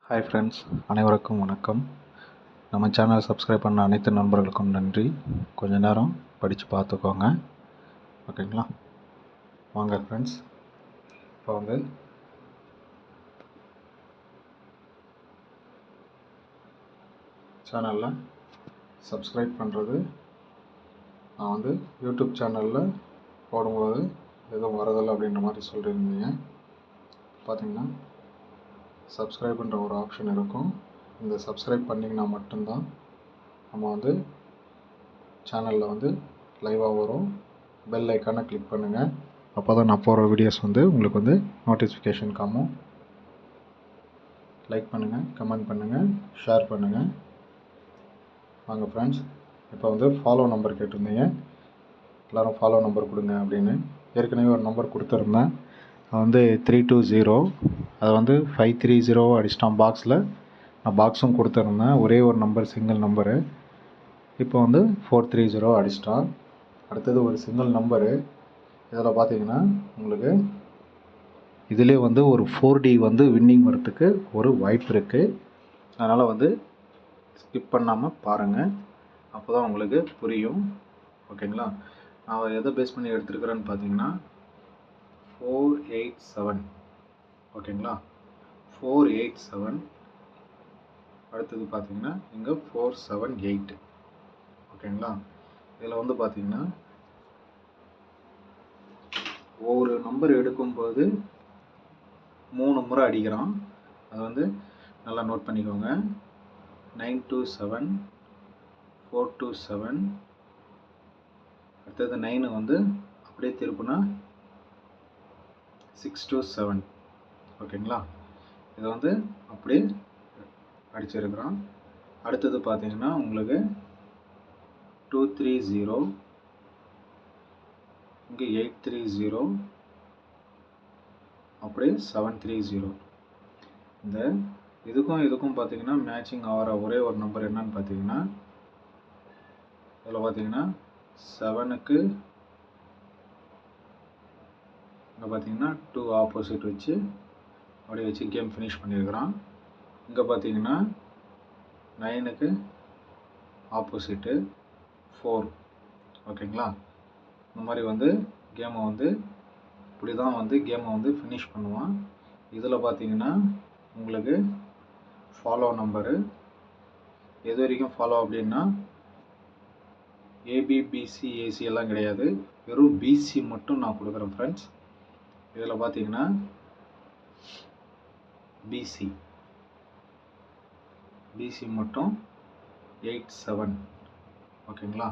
Hi friends, அனைவருக்கும் வணக்கம். நம்ம சேனலை சப்ஸ்கிரைப் பண்ண அனைத்து நண்பர்களுக்கும் நன்றி. கொஞ்ச நேரம் படித்து பார்த்துக்கோங்க, ஓகேங்களா? வாங்க ஃப்ரெண்ட்ஸ், இப்போ சேனலில் சப்ஸ்கிரைப் பண்ணுறது நான் யூடியூப் சேனலில் போடும்போது எதுவும் வரதில்லை அப்படின்ற மாதிரி சொல்லியிருந்தீங்க. பார்த்தீங்கன்னா சப்ஸ்கிரைப்ன்ற ஒரு ஆப்ஷன் இருக்கும். இந்த சப்ஸ்கிரைப் பண்ணிங்கன்னா மட்டும்தான் நம்ம சேனலில் லைவாக வரும். பெல் ஐக்கானை கிளிக் பண்ணுங்கள். அப்போ தான் நான் போகிற வீடியோஸ் உங்களுக்கு நோட்டிஃபிகேஷன் காமும். லைக் பண்ணுங்கள், கமெண்ட் பண்ணுங்கள், ஷேர் பண்ணுங்கள். வாங்க ஃப்ரெண்ட்ஸ், இப்போ ஃபாலோ நம்பர் கேட்டிருந்தீங்க. எல்லோரும் ஃபாலோ நம்பர் கொடுங்க அப்படின்னு. ஏற்கனவே ஒரு நம்பர் கொடுத்துருந்தேன். அது 320. அது 530 அடிச்சிட்டான் பாக்ஸில். நான் பாக்ஸும் கொடுத்துருந்தேன். ஒரே ஒரு நம்பர், சிங்கிள் நம்பரு. இப்போ 430 அடிச்சிட்டான். அடுத்தது ஒரு சிங்கிள் நம்பரு. இதில் பார்த்தீங்கன்னா உங்களுக்கு இதிலே ஒரு 4D வின்னிங் வரத்துக்கு ஒரு வாய்ப்பு இருக்குது. அதனால் ஸ்கிப் பண்ணாமல் பாருங்கள். அப்போ தான் உங்களுக்கு புரியும், ஓகேங்களா? நான் எதை பேஸ் பண்ணி எடுத்துருக்கிறேன்னு பார்த்தீங்கன்னா 487, ஓகேங்களா? 487. அடுத்தது பார்த்தீங்கன்னா இங்கே 478, ஓகேங்களா? இதில் பார்த்தீங்கன்னா ஒவ்வொரு நம்பர் எடுக்கும்போது 3 முறை அடிக்கிறான். அது நல்லா நோட் பண்ணிக்கோங்க. 927, 427. அடுத்தது 9 அப்படியே திருப்புனா 627, ஓகேங்களா? இதை அப்படியே அடிச்சிருக்கிறான். அடுத்தது பார்த்தீங்கன்னா உங்களுக்கு 230, இங்கே 830, அப்படியே 730. இந்த இதுக்கும் பார்த்தீங்கன்னா மேட்சிங் ஆகிற ஒரே ஒரு நம்பர் என்னன்னு பார்த்தீங்கன்னா, இதில் பார்த்தீங்கன்னா 7க்கு இங்கே பார்த்தீங்கன்னா 2 ஆப்போசிட் வச்சு அப்படியே வச்சு கேம் ஃபினிஷ் பண்ணியிருக்கிறான். இங்கே பார்த்தீங்கன்னா 9க்கு ஆப்போசிட்டு 4, ஓகேங்களா? இந்த மாதிரி கேமை இப்படி தான் கேமை ஃபினிஷ் பண்ணுவான். இதில் பார்த்தீங்கன்னா உங்களுக்கு ஃபாலோ நம்பரு எது வரைக்கும் ஃபாலோ அப்படின்னா ஏபி, பிசி, ஏசி எல்லாம் கிடையாது. வெறும் பிசி மட்டும் நான் கொடுக்குறேன் ஃப்ரெண்ட்ஸ். இதில் பார்த்தீங்கன்னா பிசி மட்டும் 87, ஓகேங்களா?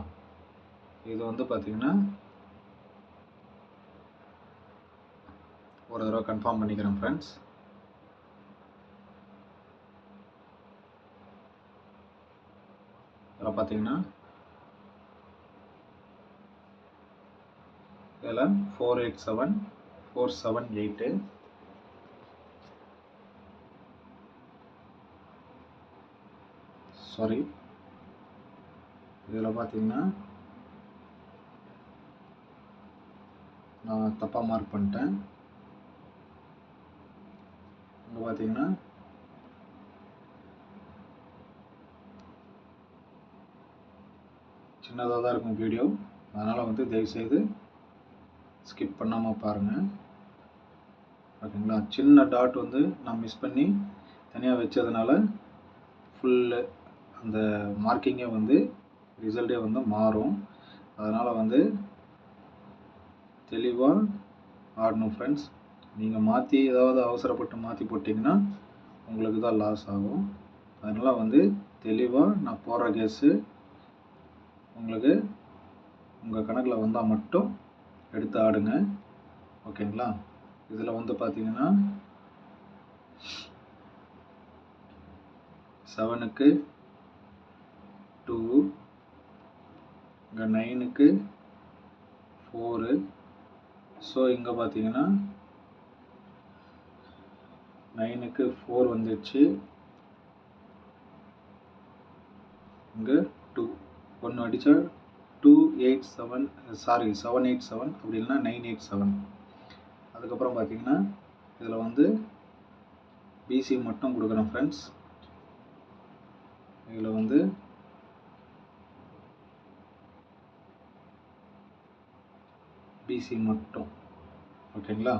இது பார்த்தீங்கன்னா ஒரு தடவை கன்ஃபார்ம் பண்ணிக்கிறேன் ஃப்ரெண்ட்ஸ். இதில் பார்த்தீங்கன்னா இதில் 487, 478. சாரி, இதில் பார்த்தீங்கன்னா நான் தப்பாக மார்க் பண்ணிட்டேன். இங்கே பார்த்தீங்கன்னா சின்னதாக தான் இருக்கும் வீடியோ. அதனால் தயவுசெய்து ஸ்கிப் பண்ணாமல் பாருங்கள், ஓகேங்களா? சின்ன டாட் நான் மிஸ் பண்ணி தனியாக வச்சதுனால ஃபுல்லு அந்த மார்க்கிங்கே ரிசல்ட்டே மாறும். அதனால் தெளிவாக ஆடணும் ஃப்ரெண்ட்ஸ். நீங்கள் மாற்றி ஏதாவது அவசரப்பட்டு மாற்றி போட்டிங்கன்னா உங்களுக்கு தான் லாஸ் ஆகும். அதனால் தெளிவாக நான் போடுற கேஸு உங்களுக்கு உங்கள் கணக்கில் வந்தால் மட்டும் எடுத்து ஆடுங்க, ஓகேங்களா? இதில் பார்த்தீங்கன்னா 7க்கு 2, இங்கே 9க்கு 4. ஸோ இங்கே பார்த்தீங்கன்னா 9க்கு 4 வந்துடுச்சு. இங்கே 2 ஒன்று அடித்தா 287, சாரி 787, அப்படி இல்லைன்னா 987. அதுக்கப்புறம் பார்த்தீங்கன்னா இதில் பிசி மட்டும் கொடுக்குறேன் ஃப்ரெண்ட்ஸ். இதில் வந்து பிசி மட்டும் ஓகேங்களா.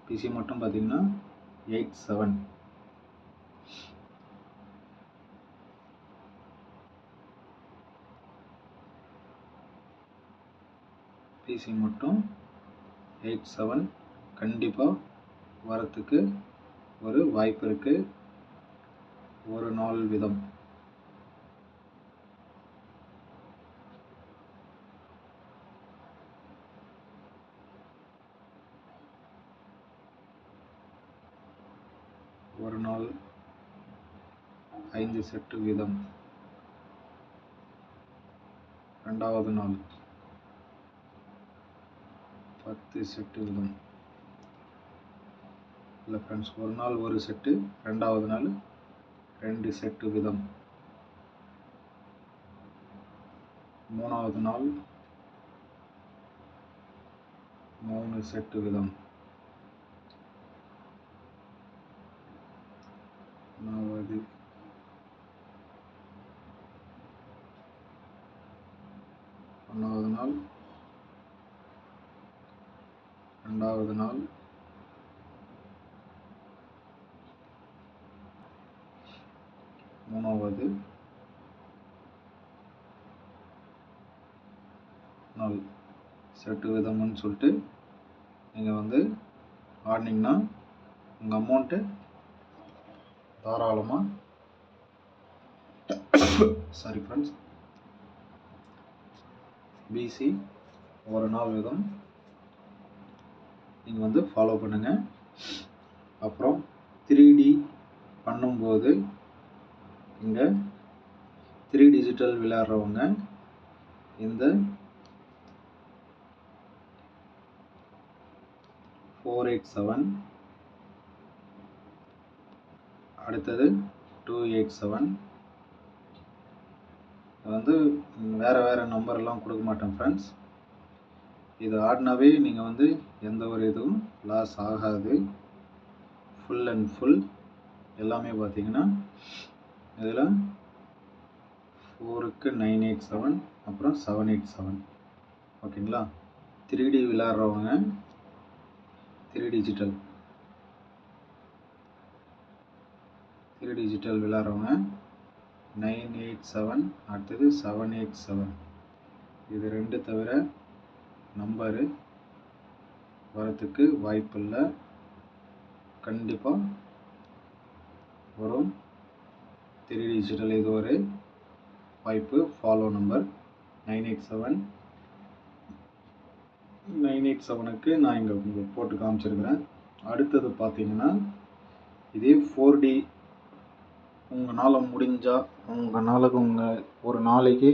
பிசி மட்டும் பார்த்தீங்கன்னா 87. பிசி மட்டும் 87 கண்டிப்பாக வரத்துக்கு ஒரு வாய்ப்பு இருக்குது. ஒரு நாள் வீதம். ஒரு நாள் 5 செட்டு வீதம். ரெண்டாவது நாள் 10 செட்டு வீதம். இல்லை ஃப்ரெண்ட்ஸ், ஒரு நாள் ஒரு செட்டு, ரெண்டாவது நாள் 2 செட்டு வீதம். மூணாவது நாள் 3 செட்டு வீதம். ஒன்றாவது நாள், ரெண்டாவது நாள், மூணாவது நாள் செட்டு விதம்னு சொல்லிட்டு நீங்கள் வந்து ஆடினீங்கன்னா உங்கள் அமௌண்ட்டு தாராளமாக சாரி ஃப்ரெண்ட்ஸ், பிசி ஒரு நாள் வீதம் நீங்கள் வந்து ஃபாலோ பண்ணுங்கள். அப்புறம் 3D பண்ணும்போது இங்கே 3 டிஜிட்டல் விளையாடுறவங்க இந்த 487, அடுத்தது 287, வந்து வேறு நம்பர்லாம் கொடுக்க மாட்டேன் ஃப்ரெண்ட்ஸ். இது ஆடினாவே நீங்கள் வந்து எந்த ஒரு இதுவும் லாஸ் ஆகாது. ஃபுல் அண்ட் ஃபுல் எல்லாமே பார்த்தீங்கன்னா இதில் 4க்கு 987, அப்புறம் 787 ஓகேங்களா. 3D விளையாடுறவங்க 3 டிஜிட்டல் விளையாடுறவங்க 987, அடுத்தது 787. இது 2 தவிர நம்பரு வரத்துக்கு வாய்ப்பு இல்லை. கண்டிப்பாக வரும் 3 டிஜிட்டல். இது ஒரு வாய்ப்பு. ஃபாலோ நம்பர் 987க்கு நான் இங்கே உங்களுக்கு போட்டு காமிச்சிருக்கிறேன். அடுத்தது பார்த்தீங்கன்னா இதே 4D உங்களால் முடிஞ்சால் ஒரு நாளைக்கு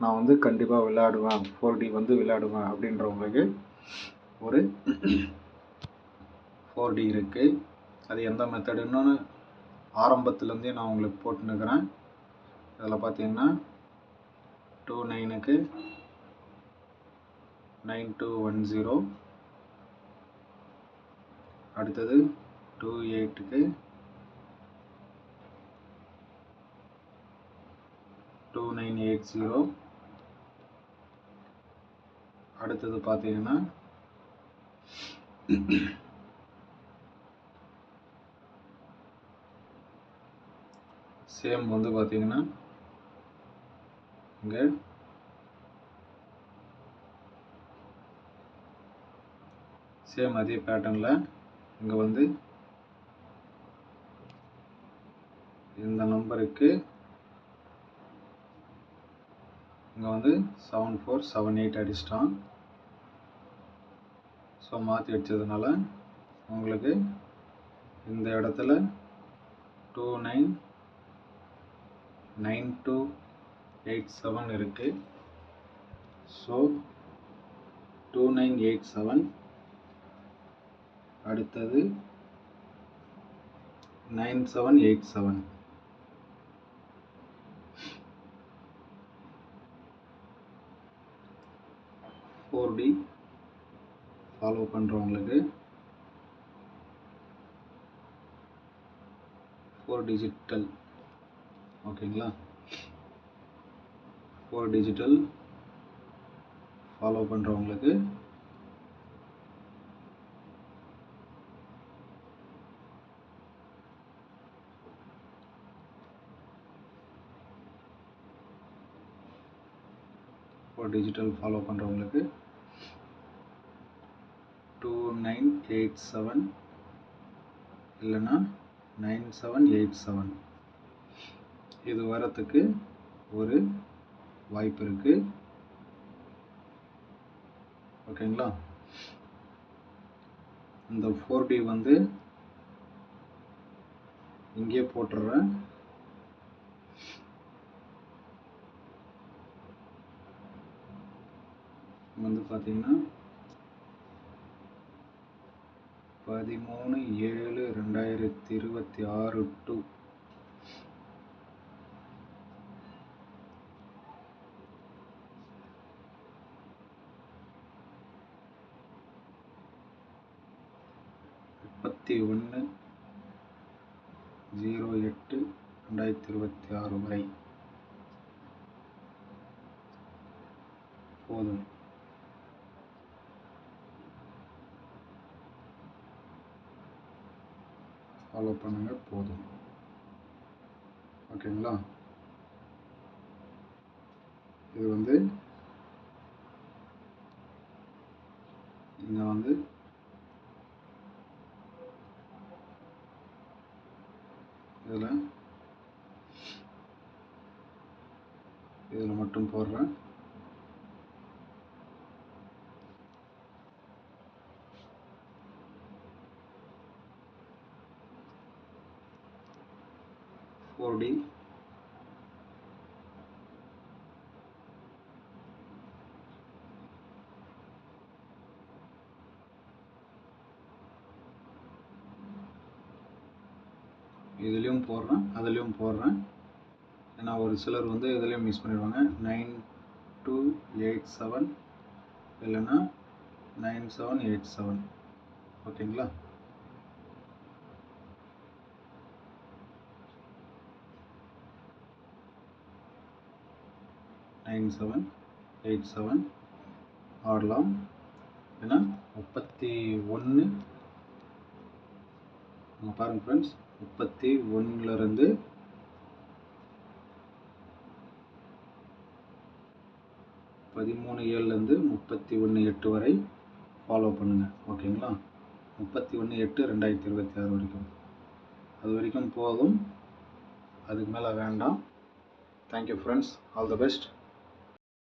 நான் வந்து கண்டிப்பாக விளையாடுவேன், 4D வந்து விளையாடுவேன் அப்படின்றவங்களுக்கு ஒரு 4D இருக்குது. அது எந்த மெத்தடுன்னு ஆரம்பத்துலேருந்தே நான் உங்களுக்கு போட்டுன்னுக்கிறேன். இதில் பார்த்தீங்கன்னா 29க்கு 9210, அடுத்தது 28க்கு 2980, அடுத்தது பார்த்தீங்கன்னா சேம் வந்து பார்த்தீங்கன்னா இங்கே சேம் அதே பேட்டர்னில் இங்கே வந்து இந்த நம்பருக்கு இங்கே வந்து 7478 அடிச்சிட்டான். ஸோ மாற்றி அடித்ததுனால உங்களுக்கு இந்த இடத்துல 299287 இருக்குது. ஸோ 2987, அடுத்தது 9787. ஃபோர்டி ஃபாலோ பண்ணுறவங்களுக்கு 4 டிஜிட்டல் ஓகேங்களா. 4 டிஜிட்டல் ஃபாலோ பண்ணுறவங்களுக்கு டிஜிட்டல் ஃபாலோ பண்ணுறவங்களுக்கு 2987 இல்லைன்னா 9787 இது வரத்துக்கு ஒரு வாய்ப்பு இருக்கு. ஓகேங்களா. இந்த 4D வந்து இங்கே போட்டுடுறேன். வந்து பார்த்தீங்கன்னா 13/7/2026 டு 31/08/2026 வரை போதும். ஃபாலோ பண்ணுங்க போதும். ஓகேங்களா. இது வந்து இங்கே வந்து இதில் மட்டும் போடுறேன். டி இதுலேயும் போடுறேன், அதுலேயும் போடுறேன். ஏன்னா ஒரு சிலர் வந்து இதுலேயும் மிஸ் பண்ணிடுவாங்க. 9287 இல்லைன்னா 9787 ஓகேங்களா. ஆடலாம். ஏன்னா 31 பாருங்க ஃப்ரெண்ட்ஸ், 31லேருந்து 13/7லேருந்து 31/8 வரை ஃபாலோ பண்ணுங்கள். ஓகேங்களா. 31/8/2026 வரைக்கும், அது வரைக்கும் போதும். அதுக்கு மேலே வேண்டாம். Thank you friends, all the best.